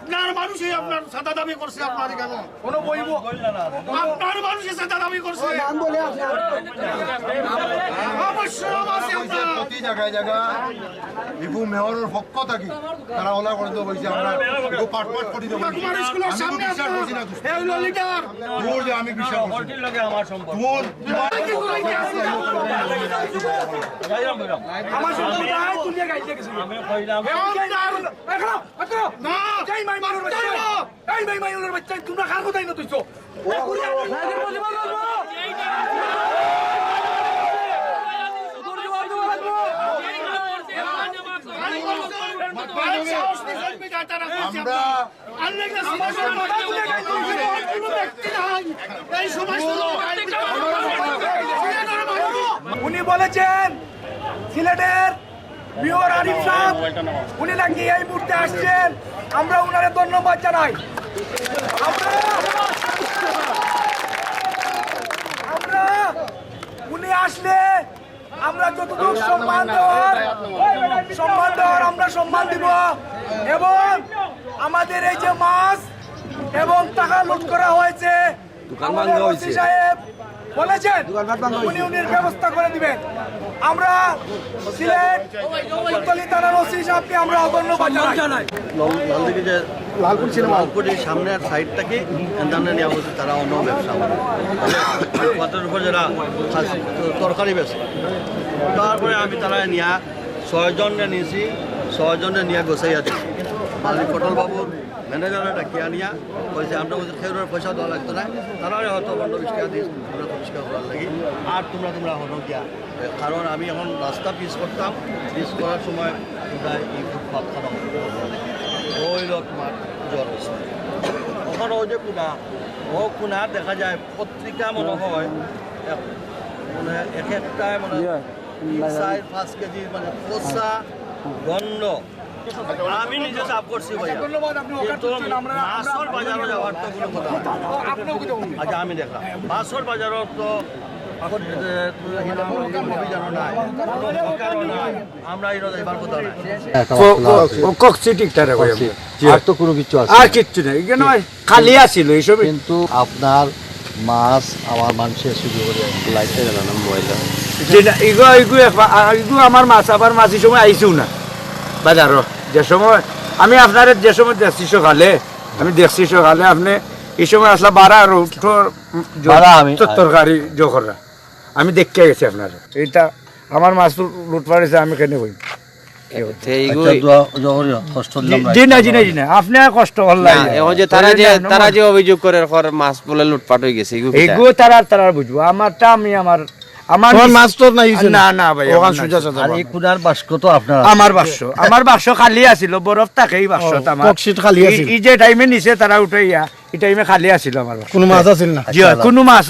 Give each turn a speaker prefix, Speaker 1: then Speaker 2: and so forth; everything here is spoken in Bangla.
Speaker 1: আপনার মানুষই আপনার সাদা দাবি করছে, আপনার কেন কোনো বইব আপনার মানুষই সাদা দাবি করছে।
Speaker 2: প্রতি জায়গায় জায়গায় ইবু মেয়রের পক্ষ থাকি তারা ওলা করে দেবো বলছে আমরা একটু পাটপাট করে দেবো। আমি বিশ্বাস করছি না তোর যে আমি বিশ্বাস করছি
Speaker 1: আমার সম্পর্ক তোমরা কার কোথায় না তুইছো উনি বলেছেন সিলেটের মেয়র আরিফ সাহেব উনি নাকি এই মুহূর্তে আসছেন, আমরা উনারে ধন্যবাদ জানাই। আমরা উনি আসলে আমরা যতটুকু সম্মান দেওয়ার আমরা সম্মান দিব, এবং আমাদের এই যে মাছ এবং টাকা লুট করা হয়েছে সাহেব বলেছেন উনি উনির ব্যবস্থা করে দিবেন। আমরা সিলেট কোতোয়ালি থানার ওসি সাহেবকে আমরা ধন্যবাদ জানাই।
Speaker 3: লালপুরের সামনের সাইডটাকে নেওয়া হচ্ছে, তারা অন্য ব্যবসা পাতের উপর যারা তরকারি বেছে। তারপরে আমি তারা নিয়ে 6 জনকে নিয়েছি, 6 জনকে নিয়ে গোসাইয়া দিচ্ছি। মালিক পটল বাবুর ম্যানেজাররা ডাকিয়া নিয়া বলছে আমরা ওদের খেয়ে পয়সা দেওয়া লাগতো না, তারা হয়তো 15-20 টাকা দিয়েছি আমরা পরিষ্কার করার লাগে। আর তোমরা হলো গিয়া, কারণ আমি এখন রাস্তা পিস করতাম, পিস করার সময় তোমরা এই ফুটপাত খাওয়া ওই তোমার জ্বর হচ্ছে। ওখান ও যে কুনা দেখা যায় পত্রিকা মনে হয় মানে এক একটায় মানে 4-5 কেজি মানে পচা গন্ধ। আমি নিজে চাপ করছি মাছর বাজারও যাওয়ার তো কোনো কথা। আচ্ছা আমি দেখলাম মাছর বাজারও তো আমরা এবার কথা
Speaker 4: আর তো কোনো কিছু আছে
Speaker 5: আর কিচ্ছু নেই, খালি আসিল এইসব।
Speaker 4: কিন্তু আপনার মাছ আমার মানুষের শুধু লাইটটা জ্বালানো মোবাইল
Speaker 5: এগুলো আমার মাছ আবার মাছ সময় আইসিও না বাজারও। যে সময় আমি আপনার যে সময় দেখছি সকালে, আমি দেখছি সকালে আপনি এই সময় আসলে 12 আর তরকারি জোখরা আমি দেখতে গেছি আপনার। এইটা আমার মাছ লুট পাড়েছে, আমি কেন বই আপনি কষ্ট
Speaker 6: তারা যে অভিযোগ করে মাছ বলে লুটপাট হয়ে গেছে,
Speaker 5: এগুলো তারা বুঝবো। আমারটা আমি আমার মাছ তো না না ভাই, আমার বাক্স খালি আছিল, বরফ থাকেই বাক্স খালি। এই যে টাইমে নিচে তারা উঠাইয়া এই টাইমে খালি আছিল আমার কোনো মাছ আছিল না, কোনো মাছ